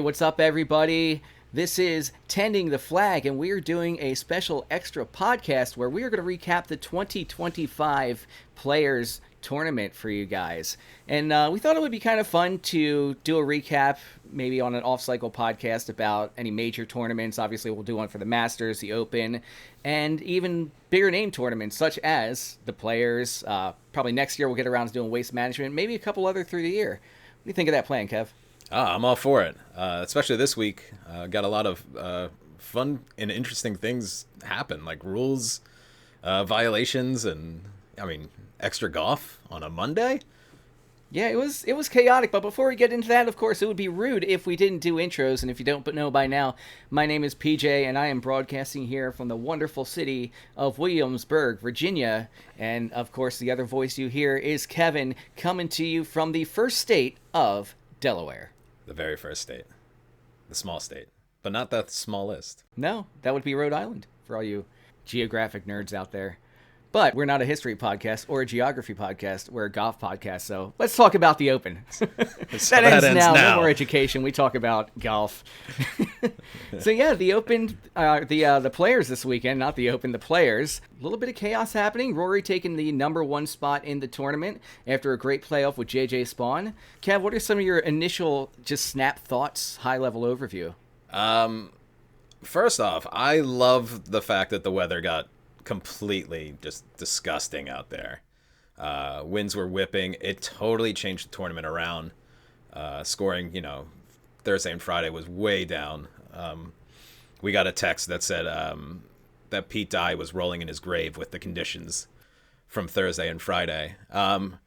what's up, everybody? This is Tending the Flag, and we are doing a special extra podcast where we are going to recap the 2025 Players Tournament for you guys. And we thought it would be kind of fun to do a recap, maybe on an off-cycle podcast about any major tournaments. Obviously, we'll do one for the Masters, the Open, and even bigger name tournaments such as the Players. Probably next year we'll get around to doing Waste Management, maybe a couple other through the year. What do you think of that plan, Kev? I'm all for it, especially this week. Got a lot of fun and interesting things happen, like rules violations and, extra golf on a Monday. Yeah, it was chaotic, but before we get into that, of course, it would be rude if we didn't do intros, and if you don't know by now, my name is PJ, and I am broadcasting here from the wonderful city of Williamsburg, Virginia, and, of course, the other voice you hear is Kevin, coming to you from the first state of Delaware. The very first state. The small state. But not the smallest. No, that would be Rhode Island, for all you geographic nerds out there. But we're not a history podcast or a geography podcast. We're a golf podcast, so let's talk about the Open. that ends now. No more education. We talk about golf. So yeah, the Open, the Players this weekend, not the Open, the Players. A little bit of chaos happening. Rory taking the #1 spot in the tournament after a great playoff with JJ Spawn. Kev, what are some of your initial just snap thoughts, high-level overview? First off, I love the fact that the weather got completely just disgusting out there. Winds were whipping. It totally changed the tournament around. Scoring, Thursday and Friday was way down. We got a text that said that Pete Dye was rolling in his grave with the conditions from Thursday and Friday. So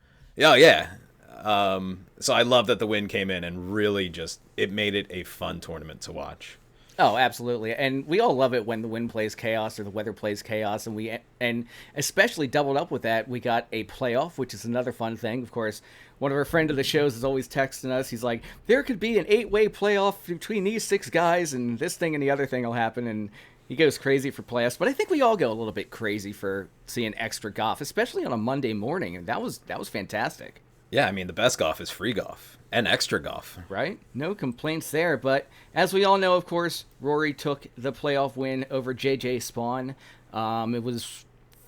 I love that the wind came in and really it made it a fun tournament to watch. Oh, absolutely. And we all love it when the wind plays chaos or the weather plays chaos. And especially doubled up with that, we got a playoff, which is another fun thing. Of course, one of our friends of the shows is always texting us. He's like, there could be an 8-way playoff between these 6 guys, and this thing and the other thing will happen. And he goes crazy for playoffs. But I think we all go a little bit crazy for seeing extra golf, especially on a Monday morning. And that was fantastic. Yeah, the best golf is free golf and extra golf. Right? No complaints there. But as we all know, of course, Rory took the playoff win over JJ Spawn. It was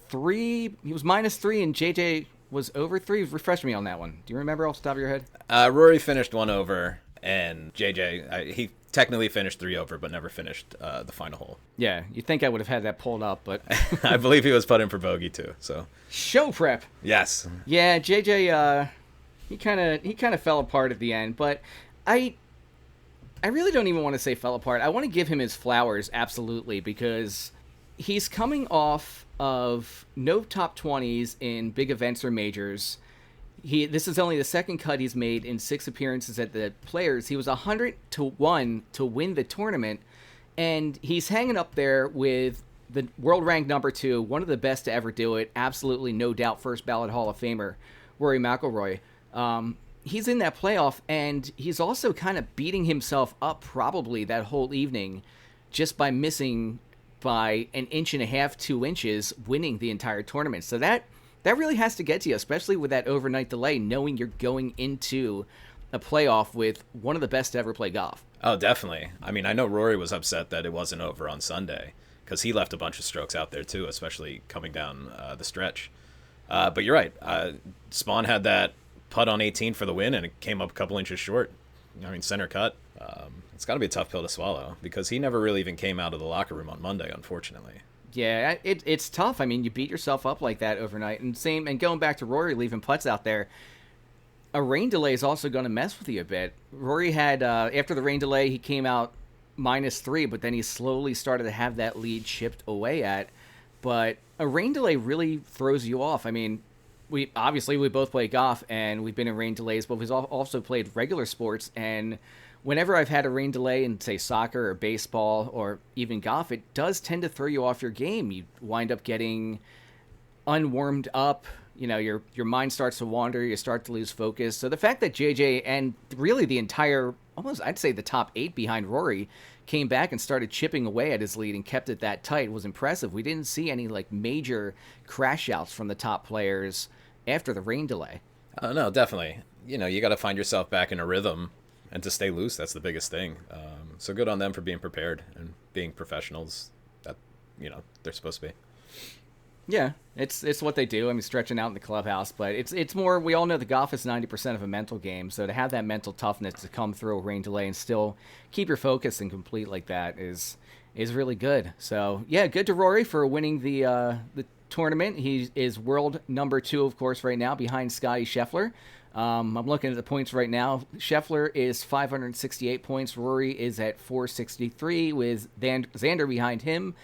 3. He was -3, and JJ was over 3. Refresh me on that one. Do you remember off the top of your head? Rory finished 1 over, and JJ, he technically finished 3 over, but never finished the final hole. Yeah, you'd think I would have had that pulled up, but... I believe he was put in for bogey, too. So show prep. Yes. Yeah, JJ... He kind of fell apart at the end, but I really don't even want to say fell apart. I want to give him his flowers, absolutely, because he's coming off of no top 20s in big events or majors. This is only the second cut he's made in 6 appearances at the Players. He was 100-1 to win the tournament, and he's hanging up there with the world ranked #2, one of the best to ever do it, absolutely no doubt first ballot Hall of Famer, Rory McIlroy. He's in that playoff, and he's also kind of beating himself up probably that whole evening just by missing by 1.5 inches, 2 inches, winning the entire tournament. So that really has to get to you, especially with that overnight delay, knowing you're going into a playoff with one of the best to ever play golf. Oh, definitely. I know Rory was upset that it wasn't over on Sunday because he left a bunch of strokes out there too, especially coming down the stretch. But you're right. Spawn had that putt on 18 for the win, and it came up a couple inches short. Center cut. It's got to be a tough pill to swallow because he never really even came out of the locker room on Monday, unfortunately. Yeah, it's tough. You beat yourself up like that overnight. And going back to Rory leaving putts out there, a rain delay is also going to mess with you a bit. Rory had, after the rain delay, he came out -3, but then he slowly started to have that lead chipped away at. But a rain delay really throws you off. We both play golf, and we've been in rain delays, but we've also played regular sports. And whenever I've had a rain delay in, say, soccer or baseball or even golf, it does tend to throw you off your game. You wind up getting unwarmed up. Your mind starts to wander. You start to lose focus. So the fact that JJ and really the entire, almost I'd say the top 8 behind Rory, came back and started chipping away at his lead and kept it that tight was impressive. We didn't see any major crash outs from the top players after the rain delay. No, definitely. You got to find yourself back in a rhythm and to stay loose. That's the biggest thing. So good on them for being prepared and being professionals that they're supposed to be. Yeah, it's what they do. I mean, stretching out in the clubhouse, but it's more. We all know the golf is 90% of a mental game, so to have that mental toughness to come through a rain delay and still keep your focus and complete like that is really good. So yeah, good to Rory for winning the tournament. He is world number 2, of course, right now behind Scotty Scheffler. I'm looking at the points right now. Scheffler is 568 points. Rory is at 463 with Xander behind him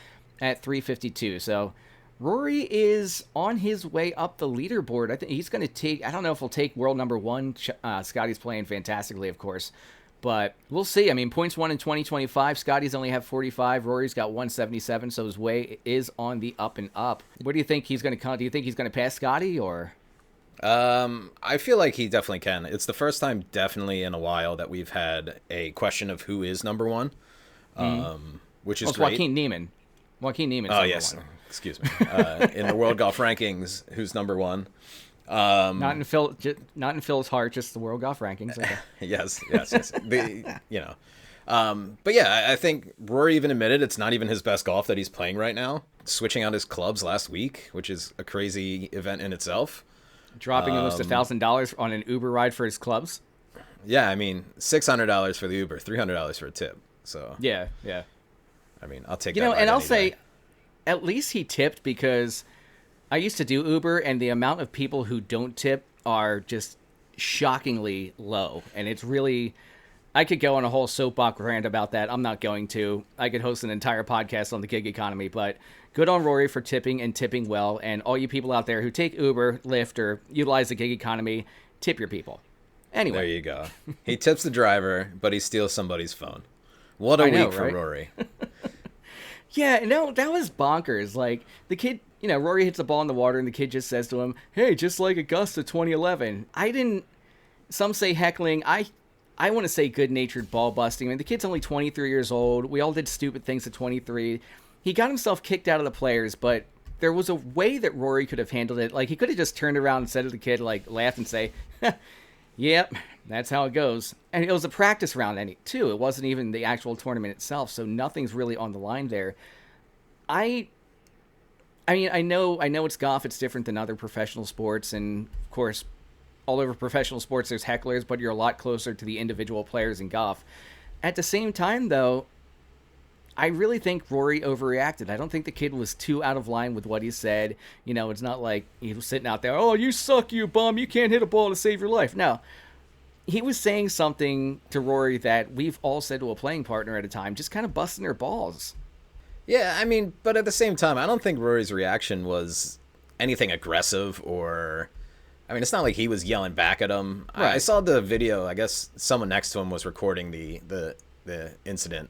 at 352. So Rory is on his way up the leaderboard. I think he's going to take, I don't know if he'll take world number 1. Scotty's playing fantastically, of course. But we'll see. I mean, points won in 2025. Scotty's only have 45. Rory's got 177, so his way is on the up and up. What do you think he's going to come? Do you think he's going to pass Scotty or? I feel like he definitely can. It's the first time definitely in a while that we've had a question of who is number 1, which is great. Joaquin Niemann. Joaquin Niemann. Oh, yes. 1. Excuse me. In the World Golf Rankings, who's number 1? Not in Phil's heart, just the World Golf Rankings. Okay. yes. But yeah, I think Rory even admitted it's not even his best golf that he's playing right now. Switching out his clubs last week, which is a crazy event in itself. Dropping almost $1,000 on an Uber ride for his clubs. Yeah, I mean, $600 for the Uber, $300 for a tip. So yeah. I mean, I'll take that. And I'll say, at least he tipped, because I used to do Uber, and the amount of people who don't tip are just shockingly low. And it's really, I could go on a whole soapbox rant about that. I'm not going to. I could host an entire podcast on the gig economy, but good on Rory for tipping and tipping well. And all you people out there who take Uber, Lyft, or utilize the gig economy, tip your people. Anyway. There you go. He tips the driver, but he steals somebody's phone. What a week for Rory. Yeah, no, that was bonkers. Like, the kid, Rory hits the ball in the water, and the kid just says to him, hey, just like Augusta 2011. Some say heckling. I want to say good-natured ball busting. I mean, the kid's only 23 years old. We all did stupid things at 23. He got himself kicked out of the players, but there was a way that Rory could have handled it. Like, he could have just turned around and said to the kid, like, laughed and say, yep, that's how it goes. And it was a practice round, too. It wasn't even the actual tournament itself, so nothing's really on the line there. I mean, I know it's golf. It's different than other professional sports, and, of course, all over professional sports there's hecklers, but you're a lot closer to the individual players in golf. At the same time, though, I really think Rory overreacted. I don't think the kid was too out of line with what he said. It's not like he was sitting out there, oh, you suck, you bum, you can't hit a ball to save your life. No. He was saying something to Rory that we've all said to a playing partner at a time, just kind of busting their balls. Yeah, I mean, but at the same time, I don't think Rory's reaction was anything aggressive or... I mean, it's not like he was yelling back at him. Right. I saw the video. I guess someone next to him was recording the incident.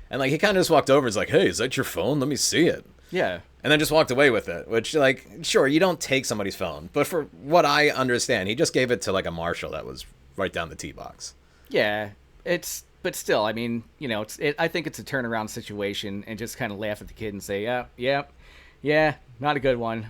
And, like, he kind of just walked over and was like, hey, is that your phone? Let me see it. Yeah. And then just walked away with it, which, like, sure, you don't take somebody's phone. But for what I understand, he just gave it to, like, a marshal that was right down the tee box. Yeah. But still, I mean, I think it's a turnaround situation, and just kind of laugh at the kid and say, yeah, not a good one.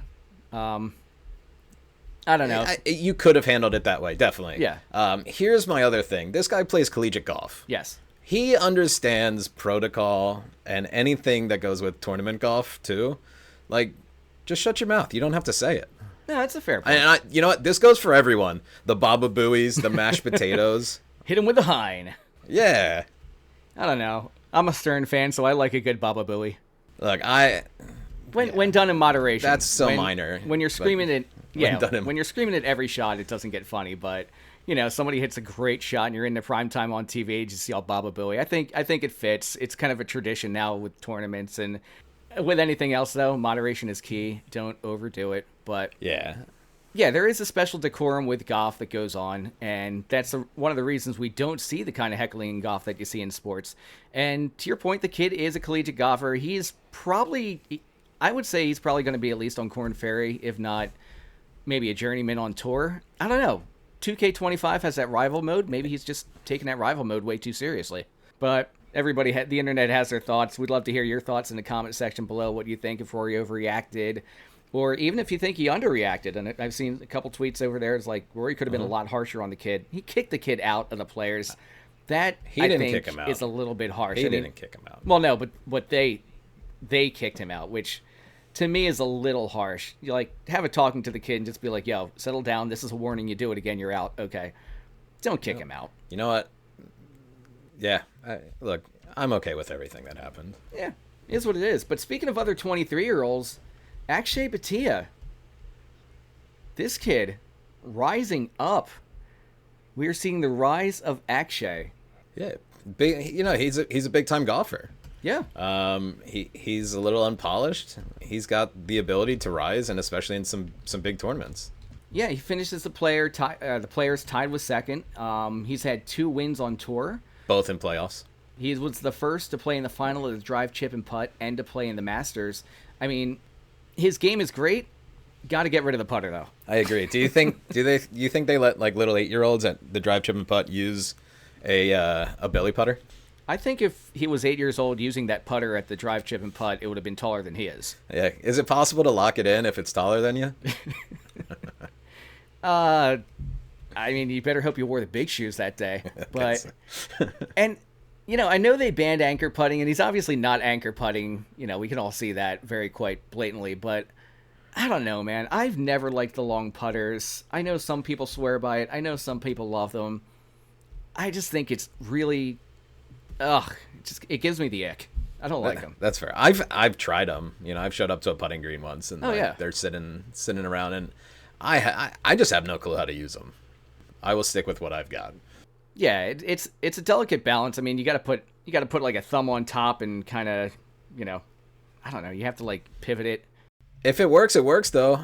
I don't know. You could have handled it that way, definitely. Yeah. Here's my other thing. This guy plays collegiate golf. Yes. He understands protocol and anything that goes with tournament golf, too. Like, just shut your mouth. You don't have to say it. No, that's a fair point. And you know what? This goes for everyone. The Baba Booies, the mashed potatoes. Hit him with the Hine. Yeah. I don't know. I'm a Stern fan, so I like a good Baba Booey. Look, When done in moderation. That's so minor. When you're screaming at... Yeah, when you're screaming at every shot, it doesn't get funny, but... somebody hits a great shot and you're in the prime time on TV, you just see all Baba Booey. I think it fits. It's kind of a tradition now with tournaments, and with anything else though, moderation is key. Don't overdo it. But yeah, there is a special decorum with golf that goes on, and that's one of the reasons we don't see the kind of heckling in golf that you see in sports. And to your point, the kid is a collegiate golfer. I would say he's probably going to be at least on Korn Ferry, if not maybe a journeyman on tour. I don't know. 2K25 has that rival mode. Maybe he's just taking that rival mode way too seriously. But the internet has their thoughts. We'd love to hear your thoughts in the comment section below. What do you think, if Rory overreacted? Or even if you think he underreacted. And I've seen a couple tweets over there. It's like, Rory could have been a lot harsher on the kid. He kicked the kid out of the players. That He I didn't think kick him out. is a little bit harsh. He I mean, didn't kick him out. well, no, but they kicked him out, which to me is a little harsh. You like have a talking to the kid and just be like, "Yo, settle down. This is a warning. You do it again, you're out." Okay, don't kick him out. You know what? Yeah, look, I'm okay with everything that happened. Yeah, it is what it is. But speaking of other 23-year-olds, Akshay Bhatia, this kid rising up. We are seeing the rise of Akshay. Yeah, big. You know, he's a big time golfer. Yeah. He's a little unpolished. He's got the ability to rise, and especially in some big tournaments. Yeah, he finished as the players tied with second. He's had 2 wins on tour. Both in playoffs. He was the first to play in the final of the drive, chip, and putt, and to play in the Masters. I mean, his game is great. Got to get rid of the putter, though. I agree. Do you think they let like little 8-year-olds at the drive, chip, and putt use a belly putter? I think if he was 8 years old using that putter at the drive, chip, and putt, it would have been taller than he is. Yeah. Is it possible to lock it in if it's taller than you? I mean, you better hope you wore the big shoes that day. But and I know they banned anchor putting, and he's obviously not anchor putting. We can all see that very quite blatantly. But I don't know, man. I've never liked the long putters. I know some people swear by it. I know some people love them. I just think it's really, it gives me the ick. I don't like them. That's fair. I've tried them. I've showed up to a putting green once, and they're sitting around, and I just have no clue how to use them. I will stick with what I've got. Yeah, it's a delicate balance. I mean, you got to put like a thumb on top and kind of, I don't know. You have to like pivot it. If it works, it works though.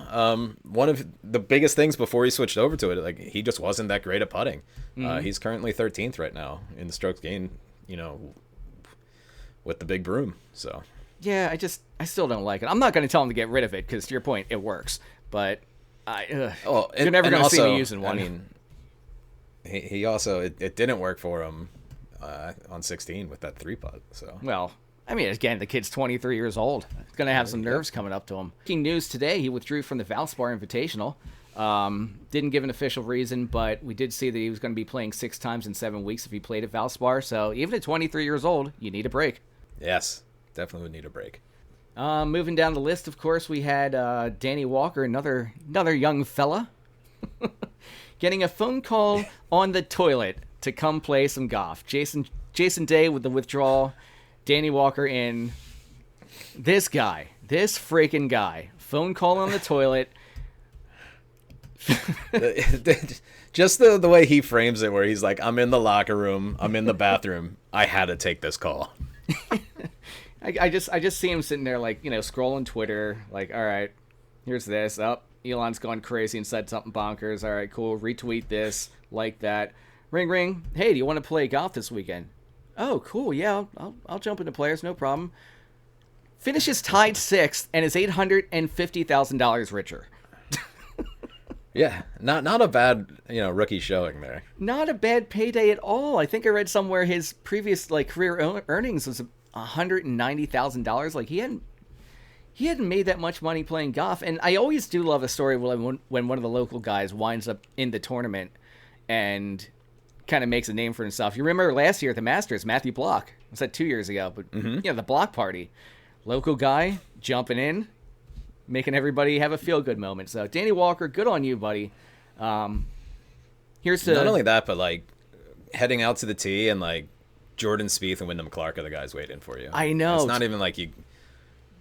One of the biggest things before he switched over to it, like he just wasn't that great at putting. Mm-hmm. He's currently 13th right now in the strokes gained, with the big broom. So yeah, I still don't like it. I'm not going to tell him to get rid of it because to your point, it works. But you're never going to see me using one. I mean, he also it didn't work for him on 16 with that 3-putt. So well. I mean, again, the kid's 23 years old. He's going to have some nerves coming up to him. Breaking news today, he withdrew from the Valspar Invitational. Didn't give an official reason, but we did see that he was going to be playing 6 times in 7 weeks if he played at Valspar. So even at 23 years old, you need a break. Yes, definitely would need a break. Moving down the list, of course, we had Danny Walker, another young fella, getting a phone call on the toilet to come play some golf. Jason Day with the withdrawal. Danny Walker in. This freaking guy. Phone call on the toilet. Just the way he frames it, where he's like, I'm in the locker room, I'm in the bathroom, I had to take this call. I just see him sitting there like, scrolling Twitter, like, all right, here's this. Elon's gone crazy and said something bonkers. All right, cool. Retweet this, like that. Ring, ring. Hey, do you want to play golf this weekend? Oh, cool. Yeah, I'll jump into players. No problem. Finishes tied 6th and is $850,000 richer. Yeah, not a bad rookie showing there. Not a bad payday at all. I think I read somewhere his previous career earnings was $190,000. Like he hadn't made that much money playing golf. And I always do love a story when one of the local guys winds up in the tournament and kind of makes a name for himself. You remember last year at the Masters, Matthew Block. Was that 2 years ago? But the block party, local guy jumping in, making everybody have a feel good moment. So Danny Walker, good on you, buddy. Here's to not only that, but like heading out to the tee and like Jordan Spieth and Wyndham Clark are the guys waiting for you. I know. It's not even like you.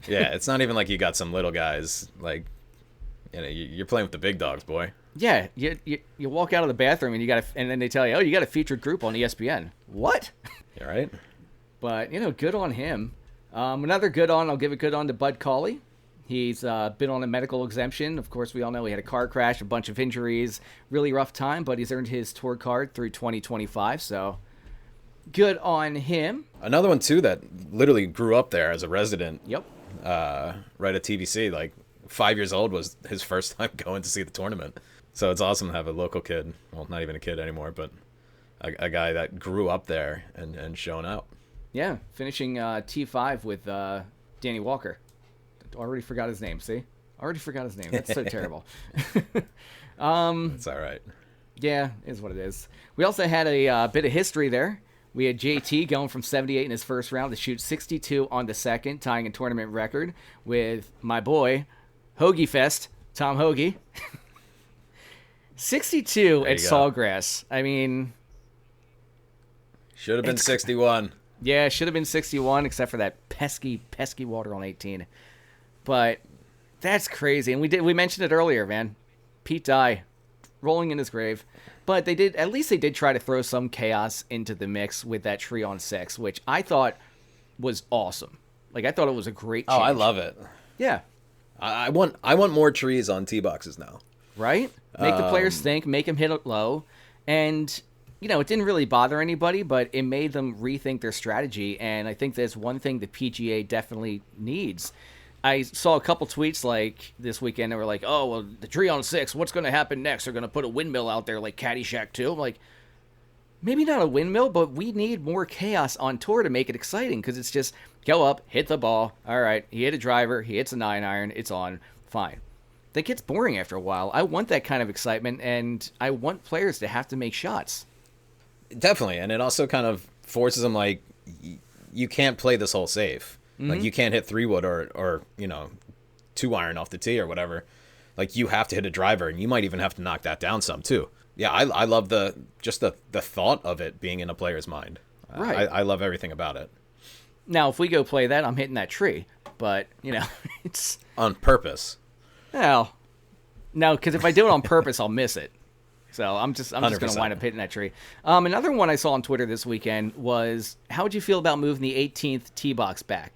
Yeah, it's not even like you got some little guys. Like, you're playing with the big dogs, boy. Yeah, you walk out of the bathroom and and then they tell you, oh, you got a featured group on ESPN. What? You're right. But good on him. Another good on, I'll give a good on to Bud Cauley. He's been on a medical exemption. Of course, we all know he had a car crash, a bunch of injuries, really rough time, but he's earned his tour card through 2025, so good on him. Another one, too, that literally grew up there as a resident. Yep. Right at TBC, like 5 years old was his first time going to see the tournament. So it's awesome to have a local kid, well, not even a kid anymore, but a guy that grew up there and shown out. Yeah, finishing T5 with Danny Walker. Already forgot his name, see? Already forgot his name. That's so terrible. It's all right. Yeah, is what it is. We also had a bit of history there. We had JT going from 78 in his first round to shoot 62 on the second, tying a tournament record with my boy, Hoagie Fest, Tom Hoagie. 62 There at you go. Sawgrass. I mean, Should have been it's 61. yeah, it should have been 61, except for that pesky, pesky water on 18. But that's crazy. And we mentioned it earlier, man. Pete Dye rolling in his grave. But at least they did try to throw some chaos into the mix with that tree on 6, which I thought was awesome. Like, I thought it was a great change. Oh, I love it. Yeah. I want more trees on tee boxes now. Right? Make the players think, make them hit it low. And, it didn't really bother anybody, but it made them rethink their strategy. And I think that's one thing the PGA definitely needs. I saw a couple tweets like this weekend that were like, oh, well, the tree on 6, what's going to happen next? They're going to put a windmill out there like Caddyshack 2. I'm like, maybe not a windmill, but we need more chaos on tour to make it exciting because it's just go up, hit the ball. All right, he hit a driver, he hits a 9-iron, it's on, fine. That gets boring after a while. I want that kind of excitement, and I want players to have to make shots. Definitely, and it also kind of forces them like you can't play this whole safe. Like you can't hit 3-wood or 2-iron off the tee or whatever. Like you have to hit a driver, and you might even have to knock that down some too. Yeah, I love the thought of it being in a player's mind. Right. I love everything about it. Now, if we go play that, I'm hitting that tree. But, it's... On purpose. Well, no, because if I do it on purpose, I'll miss it. So I'm just going to 100%. wind up hitting that tree. Another one I saw on Twitter this weekend was, how would you feel about moving the 18th tee box back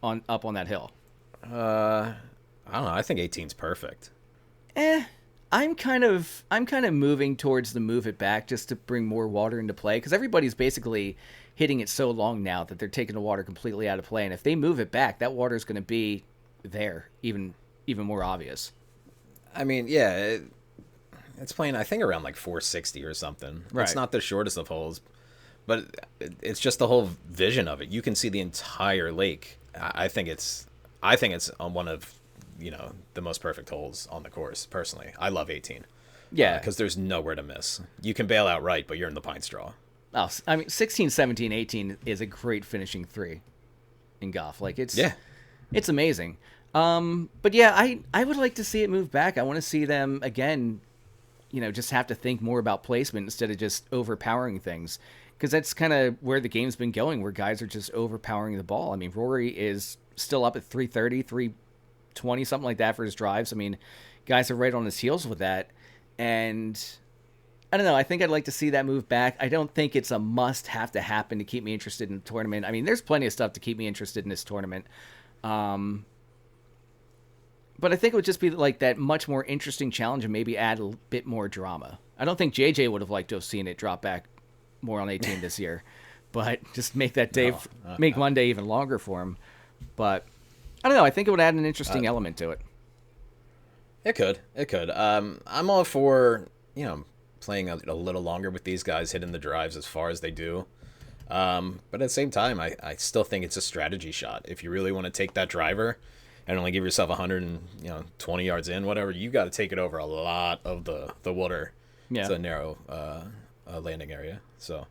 up on that hill? I don't know. I think 18's perfect. I'm kind of moving towards the move it back just to bring more water into play because everybody's basically hitting it so long now that they're taking the water completely out of play. And if they move it back, that water is going to be there, even more obvious. I mean, yeah, it's playing, I think, around like 460 or something. Right. It's not the shortest of holes, but it's just the whole vision of it. You can see the entire lake. I think it's on one of the most perfect holes on the course. Personally, I love 18. Yeah, because there's nowhere to miss. You can bail out right, but you're in the pine straw. Oh, I mean, 16, 17, 18 is a great finishing 3 in golf. Like it's amazing. But yeah, I would like to see it move back. I want to see them again. Just have to think more about placement instead of just overpowering things. Because that's kind of where the game's been going, where guys are just overpowering the ball. I mean, Rory is still up at 330, 320, something like that for his drives. I mean, guys are right on his heels with that. And I don't know. I think I'd like to see that move back. I don't think it's a must have to happen to keep me interested in the tournament. I mean, there's plenty of stuff to keep me interested in this tournament. But I think it would just be like that much more interesting challenge and maybe add a bit more drama. I don't think JJ would have liked to have seen it drop back more on 18 this year, but just make that day, make Monday even longer for him. But I don't know. I think it would add an interesting element to it. It could. I'm all for, playing a little longer with these guys, hitting the drives as far as they do. But at the same time, I still think it's a strategy shot. If you really want to take that driver and only give yourself 120 yards in, whatever, you got to take it over a lot of the water. Yeah. It's a narrow landing area. So.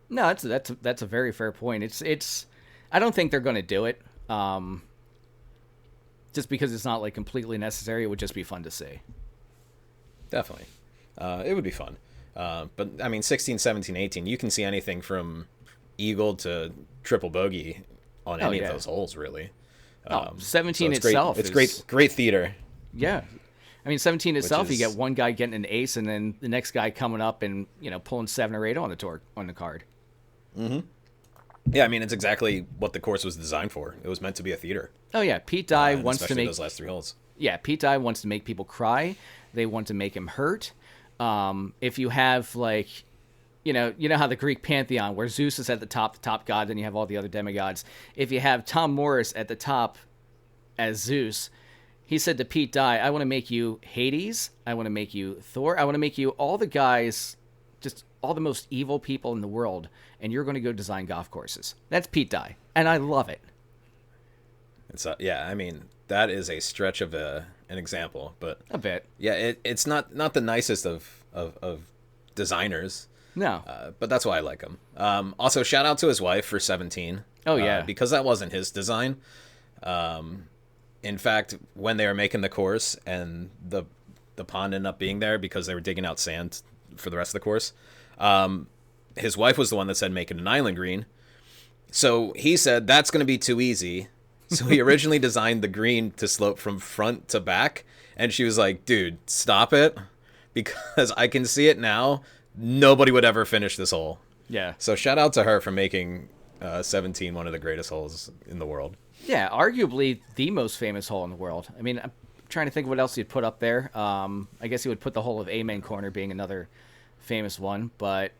No, that's a very fair point. It's I don't think they're going to do it. Just because it's not like completely necessary. It would just be fun to see. Definitely. It would be fun. But I mean, 16, 17, 18, you can see anything from eagle to triple bogey on any of those holes, really. 17 so it's itself great. It's great theater. Yeah. I mean, 17 itself, you get one guy getting an ace and then the next guy coming up and, pulling 7 or 8 on the card. Mm-hmm. Yeah, I mean, it's exactly what the course was designed for. It was meant to be a theater. Oh, yeah. Pete Dye wants to make... those last 3 holes. Yeah, Pete Dye wants to make people cry. They want to make him hurt. If you have, like... You know how the Greek pantheon, where Zeus is at the top god, then you have all the other demigods. If you have Tom Morris at the top as Zeus, he said to Pete Dye, I want to make you Hades, I want to make you Thor, I want to make you all the guys, just all the most evil people in the world, and you're going to go design golf courses. That's Pete Dye, and I love it. It's yeah, I mean, that is a stretch of an example, but a bit. Yeah, it's not the nicest of designers. No. But that's why I like him. Also, shout out to his wife for 17. Oh, yeah. Because that wasn't his design. In fact, when they were making the course and the pond ended up being there because they were digging out sand for the rest of the course, his wife was the one that said make it an island green. So he said that's going to be too easy. So he originally designed the green to slope from front to back. And she was like, dude, stop it. Because I can see it now. Nobody would ever finish this hole. Yeah. So shout out to her for making 17 one of the greatest holes in the world. Yeah, arguably the most famous hole in the world. I mean, I'm trying to think of what else you'd put up there. I guess you would put the hole of Amen Corner being another famous one, but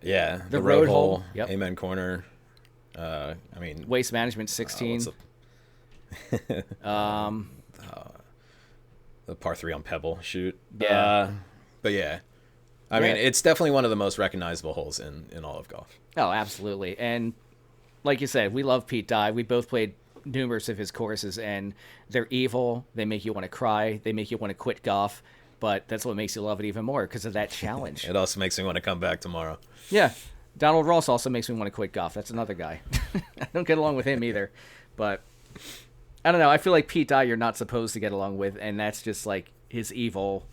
yeah, the road hole, yep. Amen Corner. I mean, Waste Management 16. The par 3 on Pebble shoot. Yeah. But yeah. I mean, it's definitely one of the most recognizable holes in all of golf. Oh, absolutely. And like you said, we love Pete Dye. We both played numerous of his courses, and they're evil. They make you want to cry. They make you want to quit golf. But that's what makes you love it even more because of that challenge. It also makes me want to come back tomorrow. Yeah. Donald Ross also makes me want to quit golf. That's another guy. I don't get along with him either. But I don't know. I feel like Pete Dye you're not supposed to get along with, and that's just like his evil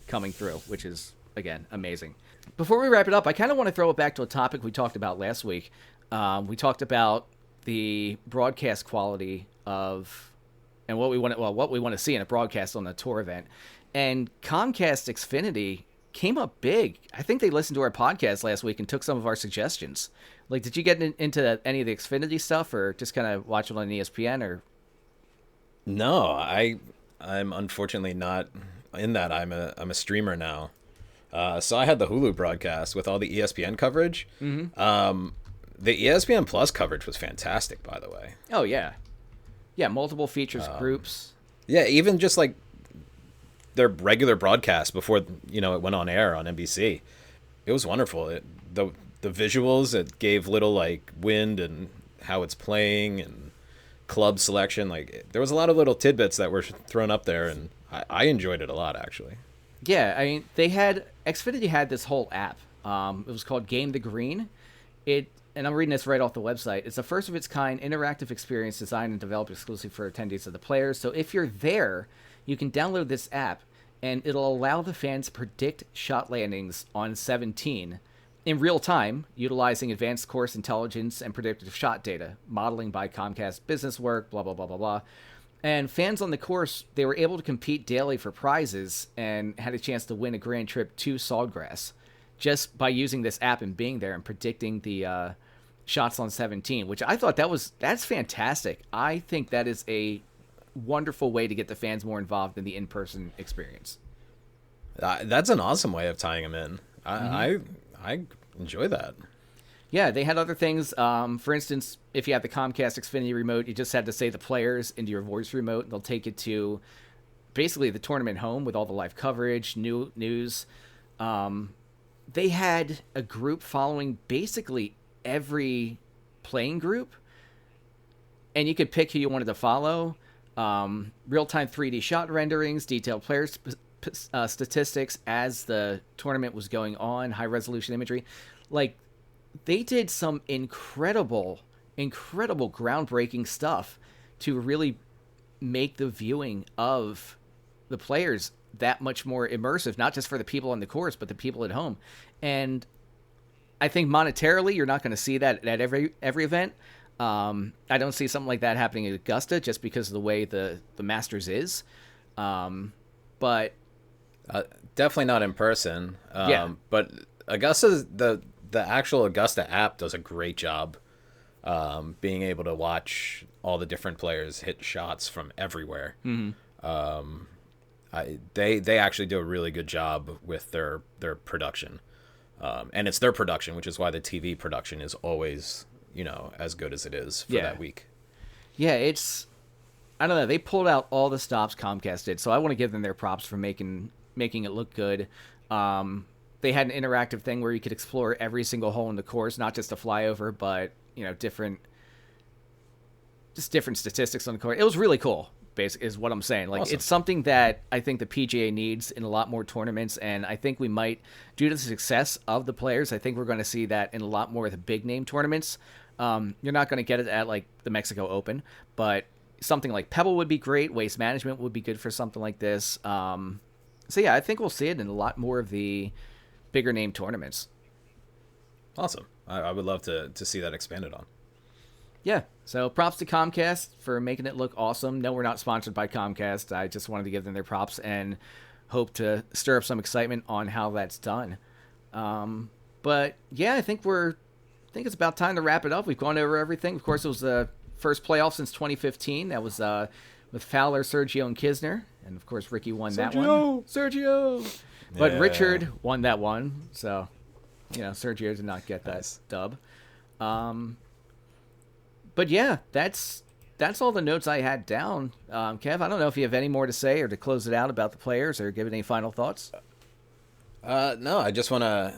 coming through, which is, again, amazing. Before we wrap it up, I kind of want to throw it back to a topic we talked about last week. We talked about the broadcast quality of and what we want to see in a broadcast on a tour event. And Comcast Xfinity came up big. I think they listened to our podcast last week and took some of our suggestions. Like, did you get into any of the Xfinity stuff, or just kind of watch it on ESPN? Or no, I'm unfortunately not in that. I'm a streamer now. So I had the Hulu broadcast with all the ESPN coverage. Mm-hmm. The ESPN Plus coverage was fantastic, by the way. Oh, yeah. Yeah, multiple features, groups. Yeah, even just like their regular broadcast before, it went on air on NBC. It was wonderful. The visuals, it gave little like wind and how it's playing and club selection. Like, there was a lot of little tidbits that were thrown up there, and I enjoyed it a lot, actually. Yeah, I mean, Xfinity had this whole app. It was called Game the Green. And I'm reading this right off the website. It's a first of its kind interactive experience designed and developed exclusively for attendees of the players. So if you're there, you can download this app, and it'll allow the fans to predict shot landings on 17 in real time, utilizing advanced course intelligence and predictive shot data, modeling by Comcast Business Work, blah, blah, blah, blah, blah. And fans on the course, they were able to compete daily for prizes and had a chance to win a grand trip to Sawgrass just by using this app and being there and predicting the shots on 17, which I thought that's fantastic. I think that is a wonderful way to get the fans more involved in the in-person experience. That's an awesome way of tying them in. I enjoy that. Yeah, they had other things. For instance, if you have the Comcast Xfinity remote, you just had to say the players into your voice remote, and they'll take you to basically the tournament home with all the live coverage, news. They had a group following basically every playing group, and you could pick who you wanted to follow. Real-time 3D shot renderings, detailed player statistics as the tournament was going on, high-resolution imagery. Like, they did some incredible groundbreaking stuff to really make the viewing of the players that much more immersive, not just for the people on the course, but the people at home. And I think monetarily, you're not going to see that at every event. I don't see something like that happening at Augusta just because of the way the Masters is. But definitely not in person. Yeah. But Augusta, the actual Augusta app does a great job being able to watch all the different players hit shots from everywhere. Mm-hmm. They actually do a really good job with their production. And it's their production, which is why the TV production is always, as good as it is for that week. Yeah, I don't know. They pulled out all the stops Comcast did, so I want to give them their props for making it look good. They had an interactive thing where you could explore every single hole in the course, not just a flyover, but different statistics on the course. It was really cool. basically, is what I'm saying. Like, Awesome. it's something that I think the PGA needs in a lot more tournaments, and I think we might, due to the success of the players, I think we're going to see that in a lot more of the big name tournaments. You're not going to get it at like the Mexico Open, but something like Pebble would be great. Waste Management would be good for something like this. So yeah, I think we'll see it in a lot more of the bigger name tournaments. Awesome. I would love to see that expanded on. Yeah. So props to Comcast for making it look awesome. No, we're not sponsored by Comcast. I just wanted to give them their props and hope to stir up some excitement on how that's done. But yeah, I think it's about time to wrap it up. We've gone over everything. Of course, it was the first playoff since 2015. That was with Fowler, Sergio, and Kisner, and of course Ricky won that one. Sergio. But Yeah. Richard won that one, so Sergio did not get that Nice. dub. But yeah, that's all the notes I had down. Kev, I don't know if you have any more to say or to close it out about the players or give it any final thoughts. No, I just want to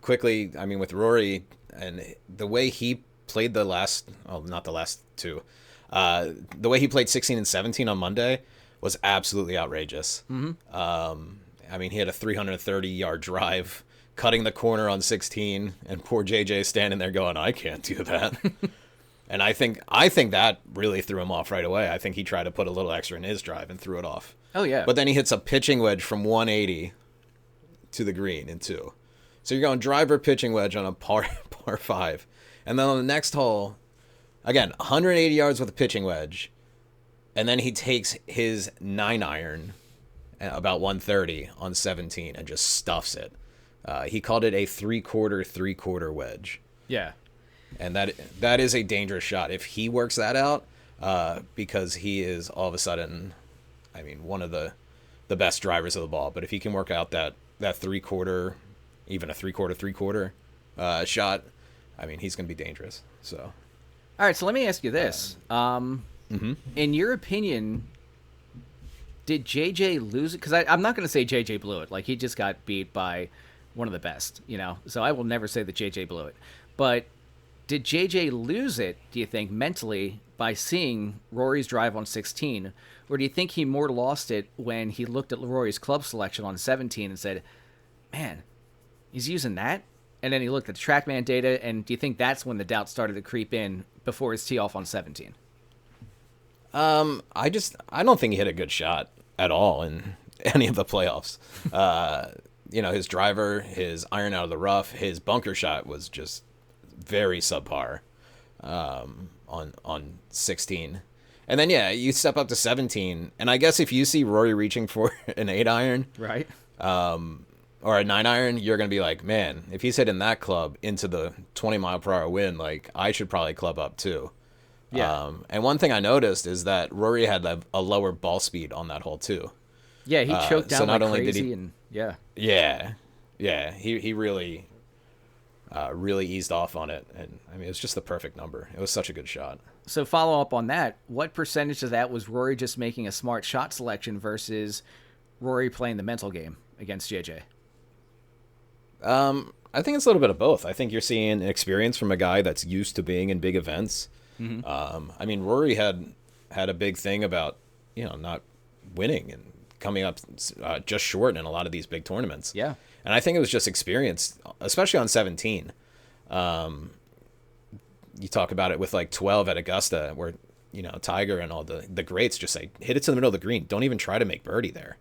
quickly, I mean, with Rory and the way he played not the last two, the way he played 16 and 17 on Monday was absolutely outrageous. I mean, he had a 330-yard drive cutting the corner on 16, and poor JJ standing there going, I can't do that. And I think that really threw him off right away. I think he tried to put a little extra in his drive and threw it off. Oh, yeah. But then he hits a pitching wedge from 180 to the green in 2. So you're going driver pitching wedge on a par 5. And then on the next hole, again, 180 yards with a pitching wedge. And then he takes his 9-iron at about 130 on 17 and just stuffs it. He called it a 3/4 wedge. Yeah. And that is a dangerous shot. If he works that out, because he is all of a sudden, I mean, one of the best drivers of the ball. But if he can work out that 3/4, even a 3/4 shot, I mean, he's going to be dangerous. So, All right, so let me ask you this. mm-hmm. In your opinion, did JJ lose it? Because I'm not going to say JJ blew it. Like, he just got beat by one of the best, So I will never say that JJ blew it. But did JJ lose it, do you think, mentally by seeing Rory's drive on 16? Or do you think he more lost it when he looked at Rory's club selection on 17 and said, man, he's using that? And then he looked at the TrackMan data, and do you think that's when the doubt started to creep in before his tee off on 17? I don't think he hit a good shot at all in any of the playoffs. His driver, his iron out of the rough, his bunker shot was just very subpar on 16. And then, yeah, you step up to 17. And I guess if you see Rory reaching for an 8-iron, Right. or a 9-iron, you're going to be like, man, if he's hitting that club into the 20-mile-per-hour wind, like, I should probably club up too. Yeah. And one thing I noticed is that Rory had a lower ball speed on that hole too. Yeah, he choked down so not like only did crazy, he- and yeah. Yeah. He really eased off on it, and I mean, it's just the perfect number. It was such a good shot. So follow up on that. What percentage of that was Rory just making a smart shot selection versus Rory playing the mental game against JJ? I think it's a little bit of both. I think you're seeing experience from a guy that's used to being in big events. Mm-hmm. I mean, Rory had a big thing about not winning and coming up just short in a lot of these big tournaments. Yeah. And I think it was just experience, especially on 17. You talk about it with like 12 at Augusta, where Tiger and all the greats just say, hit it to the middle of the green. Don't even try to make birdie there.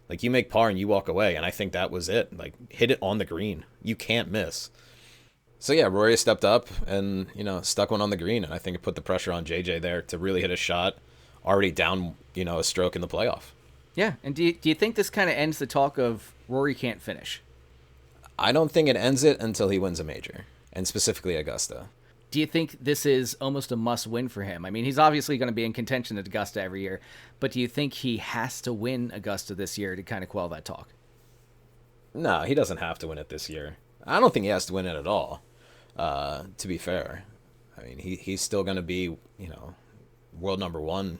Like, you make par and you walk away, and I think that was it. Like, hit it on the green. You can't miss. So yeah, Rory stepped up and stuck one on the green, and I think it put the pressure on JJ there to really hit a shot, already down a stroke in the playoff. Yeah, and do you think this kind of ends the talk of Rory can't finish? I don't think it ends it until he wins a major, and specifically Augusta. Do you think this is almost a must-win for him? I mean, he's obviously going to be in contention at Augusta every year, but do you think he has to win Augusta this year to kind of quell that talk? No, he doesn't have to win it this year. I don't think he has to win it at all, to be fair. I mean, he's still going to be, world number one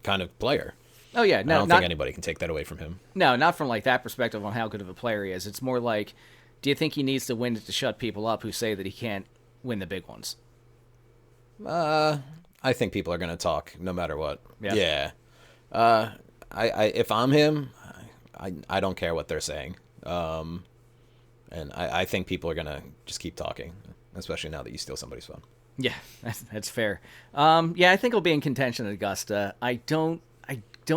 kind of player. Oh, yeah. I don't think anybody can take that away from him. No, not from like that perspective on how good of a player he is. It's more like, do you think he needs to win it to shut people up who say that he can't win the big ones? I I think people are going to talk no matter what. Yeah. Yeah. I if I'm him, I don't care what they're saying. And I think people are going to just keep talking, especially now that you steal somebody's phone. Yeah, that's fair. Yeah, I think he'll be in contention at Augusta. I don't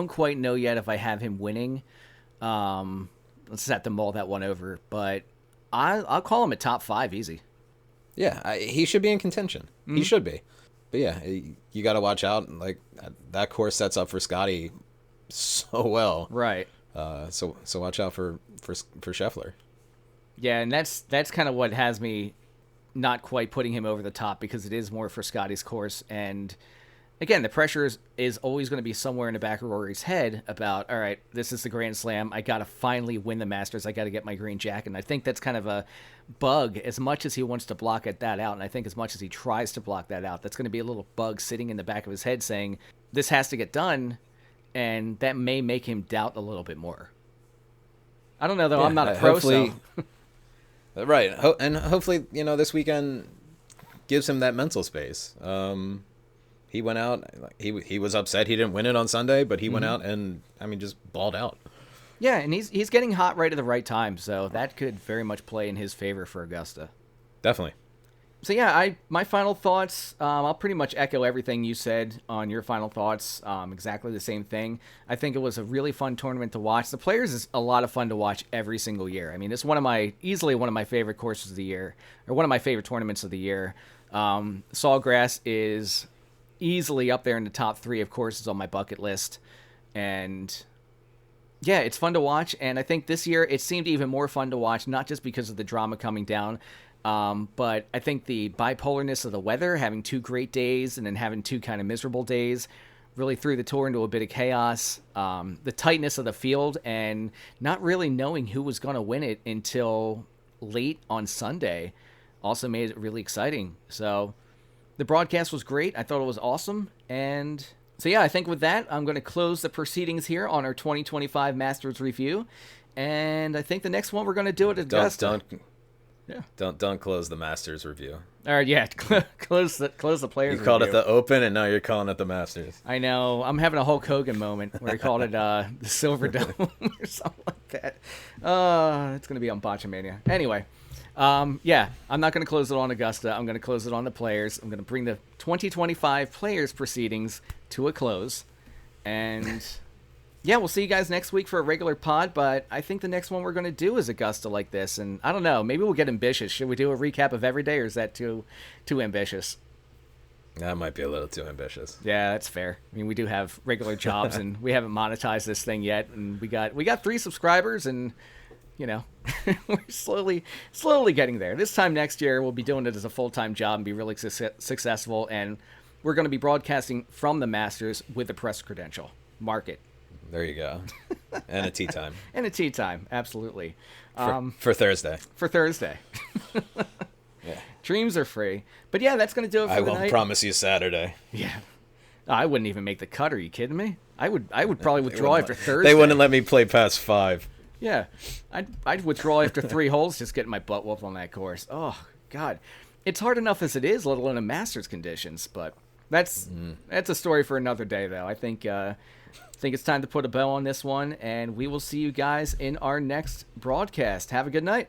quite know yet if I have him winning. Let's just have to mull that one over. But I'll call him a top 5 easy. Yeah, he should be in contention. He should be. But yeah, you got to watch out. Like that course sets up for Scotty so well. Right. So watch out for Scheffler. Yeah, and that's kind of what has me not quite putting him over the top, because it is more for Scotty's course. And again, the pressure is always going to be somewhere in the back of Rory's head about, all right, this is the Grand Slam. I got to finally win the Masters. I got to get my green jacket. And I think that's kind of a bug, as much as he wants to block that out. And I think as much as he tries to block that out, that's going to be a little bug sitting in the back of his head saying, this has to get done. And that may make him doubt a little bit more. I don't know, though. I'm not a pro, so... Right. And hopefully, this weekend gives him that mental space. He went out. He was upset he didn't win it on Sunday, but he went out and, just balled out. Yeah, and he's getting hot right at the right time, so that could very much play in his favor for Augusta. Definitely. So yeah, my final thoughts, I'll pretty much echo everything you said on your final thoughts. Exactly the same thing. I think it was a really fun tournament to watch. The Players is a lot of fun to watch every single year. I mean, it's easily one of my favorite courses of the year, or one of my favorite tournaments of the year. Sawgrass is easily up there in the top 3 of courses on my bucket list. And yeah, it's fun to watch. And I think this year it seemed even more fun to watch, not just because of the drama coming down, but I think the bipolarness of the weather, having 2 great days and then having 2 kind of miserable days, really threw the tour into a bit of chaos. The tightness of the field and not really knowing who was going to win it until late on Sunday also made it really exciting. So the broadcast was great. I thought it was awesome. And so, yeah, I think with that, I'm going to close the proceedings here on our 2025 Masters review. And I think the next one we're going to do it at Augusta. Don't close the Masters review. All right, yeah, close the Players. You called review. it the Open, and now you're calling it the Masters. I know. I'm having a Hulk Hogan moment where he called it the Silver Dome or something like that. It's gonna be on Botchamania. Anyway, yeah, I'm not gonna close it on Augusta. I'm gonna close it on the Players. I'm gonna bring the 2025 Players proceedings to a close, and. Yeah, we'll see you guys next week for a regular pod, but I think the next one we're going to do is Augusta like this, and I don't know, maybe we'll get ambitious. Should we do a recap of every day, or is that too ambitious? That might be a little too ambitious. Yeah, that's fair. I mean, we do have regular jobs, and we haven't monetized this thing yet, and we got 3 subscribers, and, we're slowly getting there. This time next year, we'll be doing it as a full-time job and be really successful, and we're going to be broadcasting from the Masters with a press credential. Mark it. There you go. And a tea time. And a tea time, absolutely. For Thursday. For Thursday. Yeah. Dreams are free. But yeah, that's going to do it for the night. I won't promise you Saturday. Yeah. I wouldn't even make the cut. Are you kidding me? I would probably withdraw after Thursday. They wouldn't let me play past 5. Yeah. I'd withdraw after 3 holes, just getting my butt whooped on that course. Oh, God. It's hard enough as it is, let alone in Masters conditions. But that's a story for another day, though. I think it's time to put a bow on this one, and we will see you guys in our next broadcast. Have a good night.